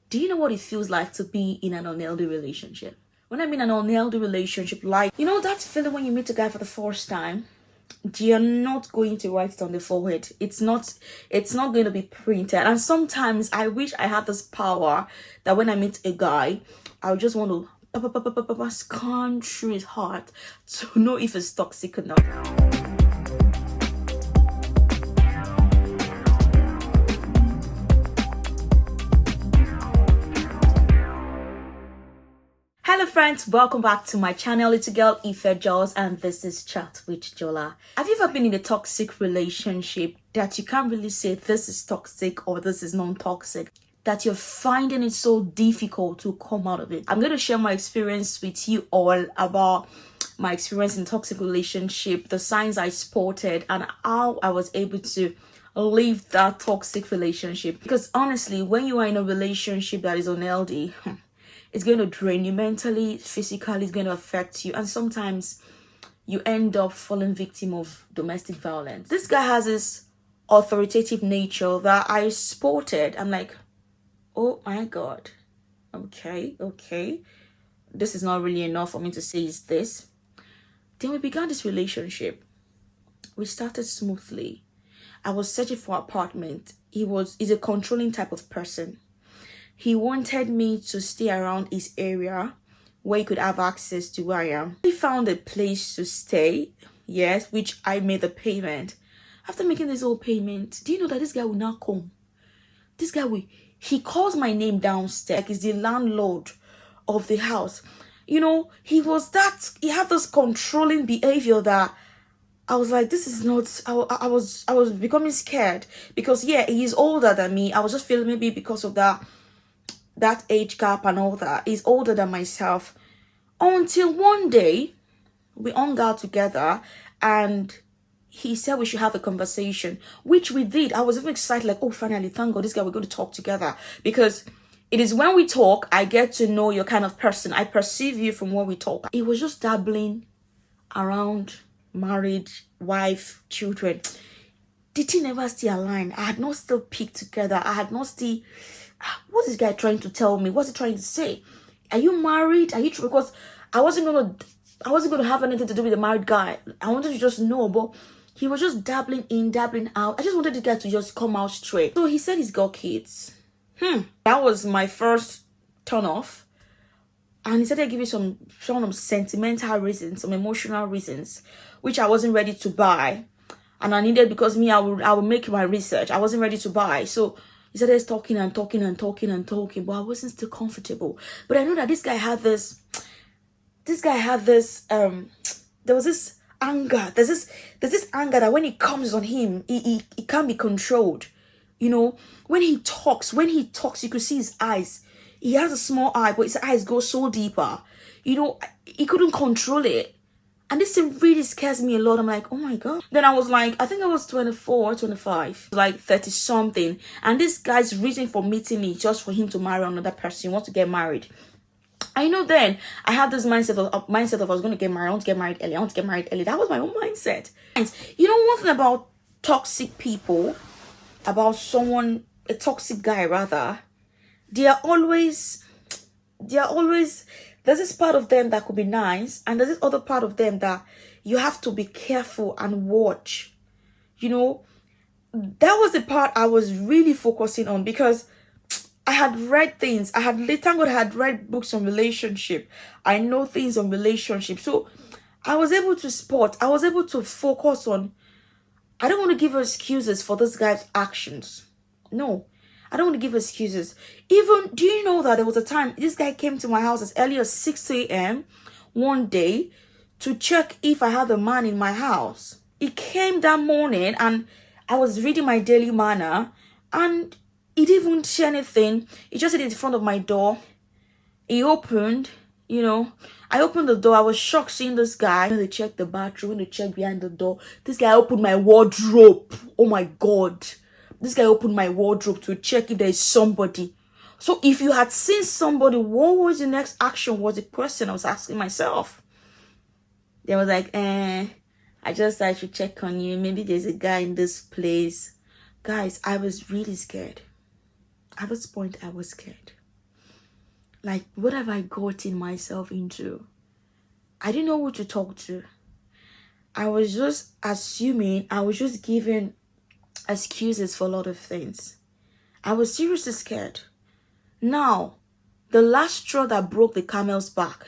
Do you know what it feels like to be in an unhealthy relationship? When I mean an unhealthy relationship, like, you know that feeling when you meet a guy for the first time? You're not going to write it on the forehead. It's not going to be printed. And sometimes I wish I had this power that when I meet a guy, I would just want to scan through his heart to know if it's toxic or not. Hello friends, welcome back to my channel. It's your girl Ife Jaws and this is Chat with Jola. Have you ever been in a toxic relationship that you can't really say this is toxic or this is non-toxic? That you're finding it so difficult to come out of it? I'm going to share my experience with you all about my experience in toxic relationship, the signs I spotted, and how I was able to leave that toxic relationship. Because honestly, when you are in a relationship that is unhealthy, it's going to drain you mentally, physically, it's going to affect you. And sometimes you end up falling victim of domestic violence. This guy has this authoritative nature that I spotted. I'm like, oh my God. Okay. This is not really enough for me to say is this. Then we began this relationship. We started smoothly. I was searching for an apartment. He's a controlling type of person. He wanted me to stay around his area where he could have access to where I am. He found a place to stay, yes, which I made the payment. After making this whole payment, do you know that this guy will not come? He calls my name downstairs, like he's the landlord of the house. You know, he had this controlling behavior that I was like, this is not, I was becoming scared because yeah, he's older than me. I was just feeling maybe because of that age gap and all that. He's older than myself. Until one day, we hung out together and he said we should have a conversation, which we did. I was even excited, like, oh, finally, thank God, this guy, we're going to talk together. Because it is when we talk, I get to know your kind of person. I perceive you from what we talk. It was just dabbling around marriage, wife, children. The thing never still aligned. I had not still picked together. I had not still... What's this guy trying to tell me? What's he trying to say? Are you married? Are you because I wasn't gonna have anything to do with the married guy. I wanted to just know, but he was just dabbling in, dabbling out. I just wanted the guy to just come out straight. So he said he's got kids. That was my first turn off. And he said I'd give you some sentimental reasons, some emotional reasons, which I wasn't ready to buy. And I needed, because I would make my research. I wasn't ready to buy. So he started talking, but I wasn't still comfortable. But I know that this guy had this, there was this anger. There's this anger that when it comes on him, he can't be controlled. You know, when he talks, you could see his eyes. He has a small eye, but his eyes go so deeper. You know, he couldn't control it. And this thing really scares me a lot. I'm like, oh my God. Then I was like, I think I was 24, 25, like 30 something. And this guy's reason for meeting me just for him to marry another person. He wants to get married. I know then I had this mindset of I was going to get married. I want to get married early. That was my own mindset. And you know, one thing about toxic people, about someone, a toxic guy rather, there's this part of them that could be nice, and there's this other part of them that you have to be careful and watch. You know, that was the part I was really focusing on, because I had read things. Thank God I had read books on relationship. I know things on relationship. So I was able to focus on, I don't want to give excuses for this guy's actions. No. I don't want to give excuses. Even, do you know that there was a time this guy came to my house as early as 6 a.m. one day to check if I had a man in my house. He came that morning and I was reading my daily manna and he didn't even say anything. He just sat in front of my door. He opened, you know. I opened the door. I was shocked seeing this guy. When they checked the bathroom, when they checked behind the door, this guy opened my wardrobe. Oh my God. This guy opened my wardrobe to check if there is somebody. So if you had seen somebody, what was the next action? Was the question I was asking myself. They was like, I should check on you. Maybe there's a guy in this place. Guys, I was really scared. At this point, I was scared. Like, what have I gotten myself into? I didn't know who to talk to. I was just assuming, I was just giving excuses for a lot of things. I was seriously scared. Now, the last straw that broke the camel's back,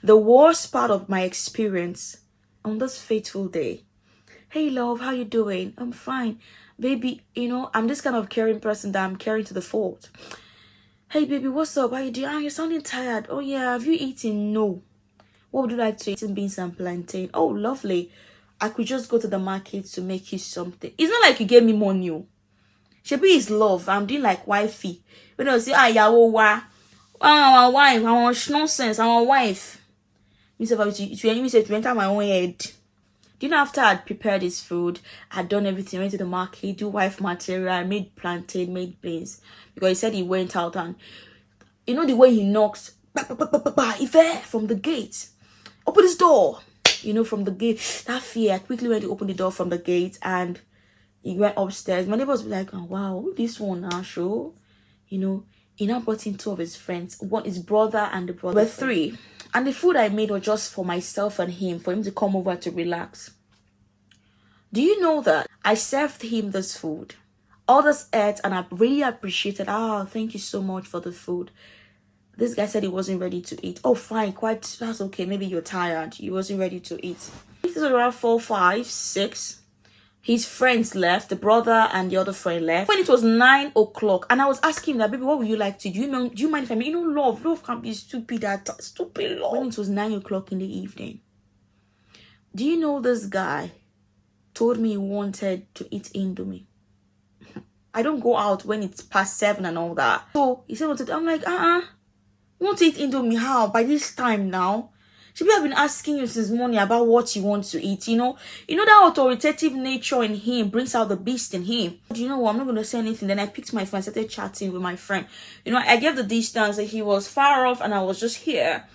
the worst part of my experience on this fateful day. Hey love, how you doing? I'm fine. Baby, I'm this kind of caring person that I'm caring to the fault. Hey baby, what's up? How you doing? You're sounding tired. Oh yeah, have you eaten? No. What would you like to eat? Beans and plantain. Oh, lovely. I could just go to the market to make you something. It's not like you gave me money. Shebi is love. I'm doing like wifey. When I say, yawo wa. Our wife, our nonsense, our wife. Me say, to enter my own head. Do you know, after I'd prepared his food, I'd done everything, went to the market, do wife material, I made plantain, made beans. Because he said he went out and, the way he knocks, Ife, from the gate. Open this door. From the gate. That fear, I quickly went to open the door from the gate and he went upstairs. My neighbors were like, oh, wow, who this one now, show? He now brought in two of his friends. One, his brother and the brother. We're three. And the food I made was just for myself and him, for him to come over to relax. Do you know that I served him this food? Others ate and I really appreciated. Thank you so much for the food. This guy said he wasn't ready to eat. Oh, fine, that's okay. Maybe you're tired. He wasn't ready to eat. This was around 4, 5, 6. His friends left, the brother and the other friend left. When it was 9 o'clock, and I was asking him that, baby, what would you like to do? Do you mind if I make, love can't be stupid, that stupid love. When it was 9 o'clock in the evening, do you know this guy told me he wanted to eat Indomie? I don't go out when it's past 7 and all that. So he said, I'm like, want to eat Indomie how? By this time now? Should have been asking you since morning about what you want to eat, that authoritative nature in him brings out the beast in him. Do you know what? I'm not going to say anything. Then I picked my phone, started chatting with my friend. I gave the distance that he was far off and I was just here.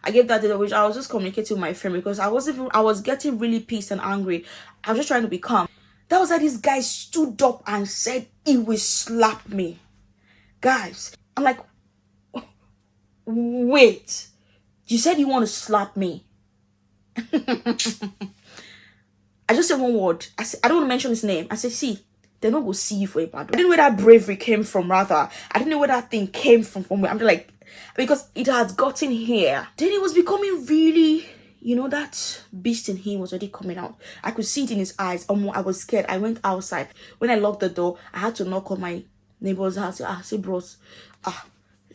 I gave that data, which I was just communicating with my friend because I was getting really pissed and angry. I was just trying to be calm. That was how this guy stood up and said he will slap me. Guys, I'm like, wait. You said you want to slap me. I just said one word. I said, I don't want to mention his name. I said, see, they're not going to see you for a bad. I didn't know where that bravery came from, rather. I didn't know where that thing came from where. I'm just like, because it had gotten here. Then it was becoming really, that beast in him was already coming out. I could see it in his eyes. I was scared. I went outside. When I locked the door, I had to knock on my neighbor's house. I said, bros,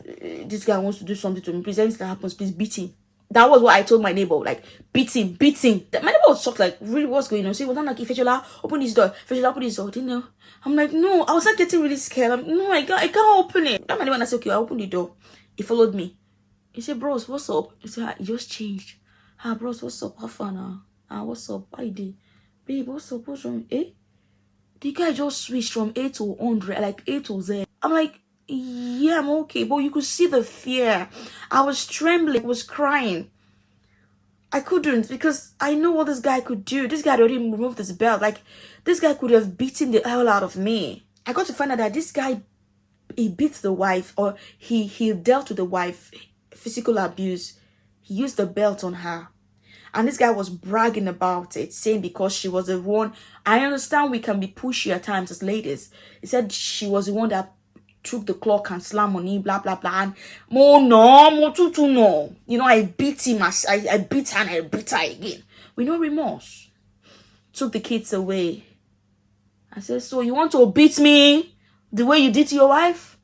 this guy wants to do something to me. Please, anything that happens, please beat him. That was what I told my neighbor. Like, beat him. My neighbor was shocked, like, really, what's going on? So he was not like, Ifejola, open this door. Ifejola, open this door. Didn't know. I'm like, no. I was not getting really scared. I can't open it. That my neighbor, and I said, okay, I open the door. He followed me. He said, bros, what's up? He said, it just changed. Bros, what's up? How far now? What's up? How you doing? Babe, what's up? What's wrong? The guy just switched from A to 100, like A to Z. I'm like, yeah, I'm okay. But you could see the fear. I was trembling. I was crying. I couldn't because I know what this guy could do. This guy had already removed his belt. Like, this guy could have beaten the hell out of me. I got to find out that this guy, he beat the wife, or he dealt with the wife, physical abuse. He used the belt on her. And this guy was bragging about it, saying because she was the one. I understand we can be pushy at times as ladies. He said she was the one that took the clock and slam on him, blah, blah, blah. And no. I beat him. I beat her and I beat her again. With no remorse. Took the kids away. I said, so you want to beat me the way you did to your wife?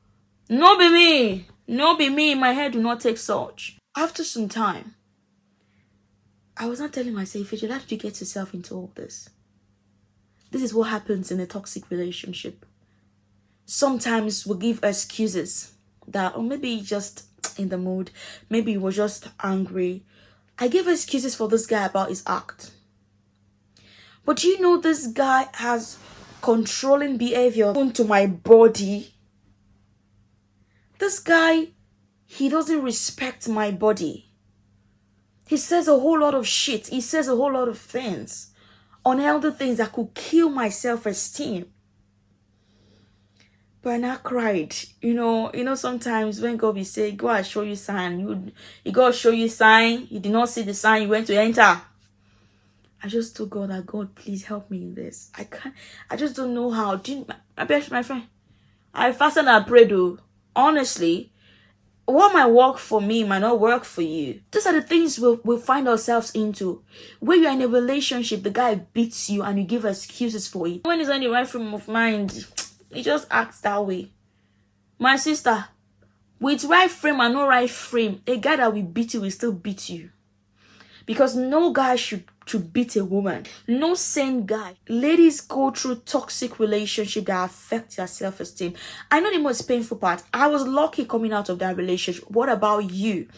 No be me. No be me. My head do not take such. After some time, I was not telling myself, how did you get yourself into all this? This is what happens in a toxic relationship. Sometimes we give excuses that, or maybe just in the mood, maybe he was just angry. I gave excuses for this guy about his act. But this guy has controlling behavior to my body. This guy, he doesn't respect my body. He says a whole lot of shit. He says a whole lot of things, unhealthy things that could kill my self-esteem. But I cried. Sometimes when God will say, go and show you sign, you go show you sign, you did not see the sign, you went to enter. I just told God that, God, please help me in this. I just don't know how. My friend, I fasted and I prayed, though. Honestly, what might work for me might not work for you. These are the things we'll find ourselves into. When you're in a relationship, the guy beats you and you give excuses for it. When he's on the right frame of mind, he just acts that way. My sister, with right frame and no right frame, a guy that will beat you will still beat you. Because no guy should beat a woman. No sane guy. Ladies go through toxic relationships that affect their self-esteem. I know the most painful part. I was lucky coming out of that relationship. What about you?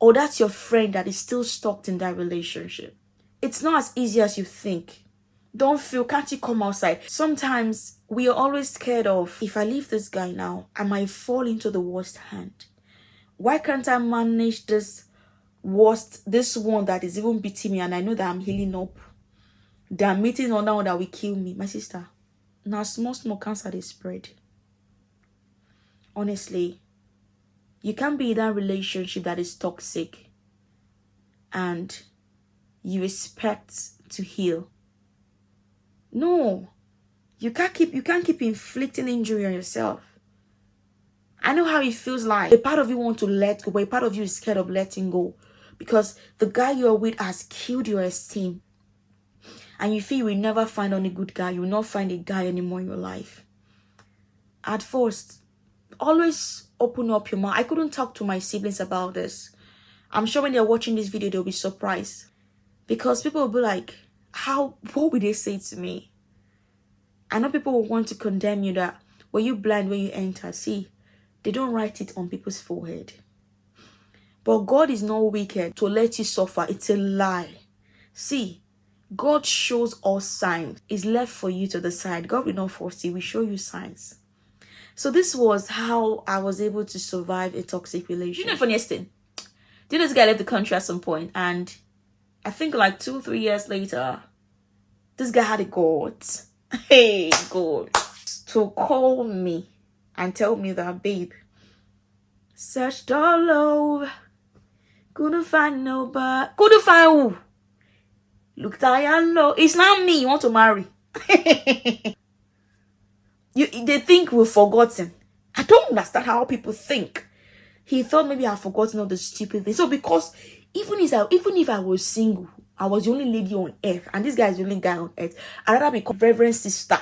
Or that's your friend that is still stuck in that relationship. It's not as easy as you think. Don't feel, can't you come outside? Sometimes we are always scared of, if I leave this guy now, I might fall into the worst hand. Why can't I manage this one that is even beating me and I know that I'm healing up? They are meeting another one that will kill me. My sister, now small cancer they spread. Honestly, you can't be in that relationship that is toxic and you expect to heal. No, you can't keep inflicting injury on yourself. I know how it feels like. A part of you want to let go, but a part of you is scared of letting go. Because the guy you're with has killed your esteem. And you feel you will never find any good guy. You will not find a guy anymore in your life. At first, always open up your mouth. I couldn't talk to my siblings about this. I'm sure when they're watching this video, they'll be surprised. Because people will be like, what would they say to me? I know people will want to condemn you that, were you blind when you enter? See, they don't write it on people's forehead. But God is not wicked to let you suffer. It's a lie. See, God shows us signs. It's left for you to decide. God will not force you. We show you signs. So this was how I was able to survive a toxic relationship. You know the funniest thing? This guy left the country at some point, and I think like 2-3 years later, this guy had a guts. Hey, God. To call me and tell me that, babe, searched all over. Couldn't find nobody. Couldn't find who? Looked high and low. It's not me you want to marry. They think we've forgotten. I don't understand how people think. He thought maybe I've forgotten all the stupid things. So because even if I was single, I was the only lady on earth, and this guy is the only guy on earth, I'd rather become reverend sister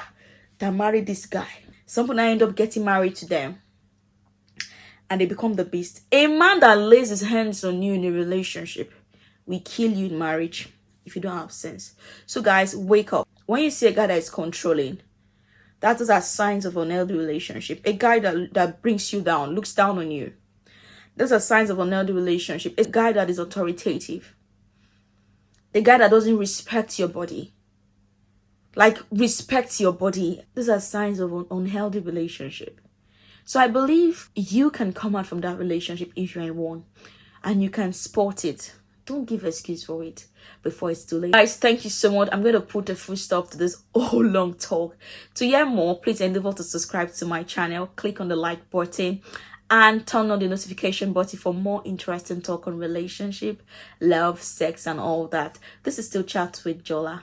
than marry this guy. Some people end up getting married to them. And they become the beast. A man that lays his hands on you in a relationship will kill you in marriage if you don't have sense. So guys, wake up. When you see a guy that is controlling, those are signs of an unhealthy relationship. A guy that brings you down, looks down on you. Those are signs of an unhealthy relationship. A guy that is authoritative. The guy that doesn't respect your body. Like, respect your body. Those are signs of an unhealthy relationship. So I believe you can come out from that relationship if you're in one. And you can sport it. Don't give excuse for it before it's too late. Guys, thank you so much. I'm going to put a full stop to this whole long talk. To hear more, please endeavor to subscribe to my channel. Click on the like button. And turn on the notification button for more interesting talk on relationship, love, sex, and all that. This is still Chat with Jola.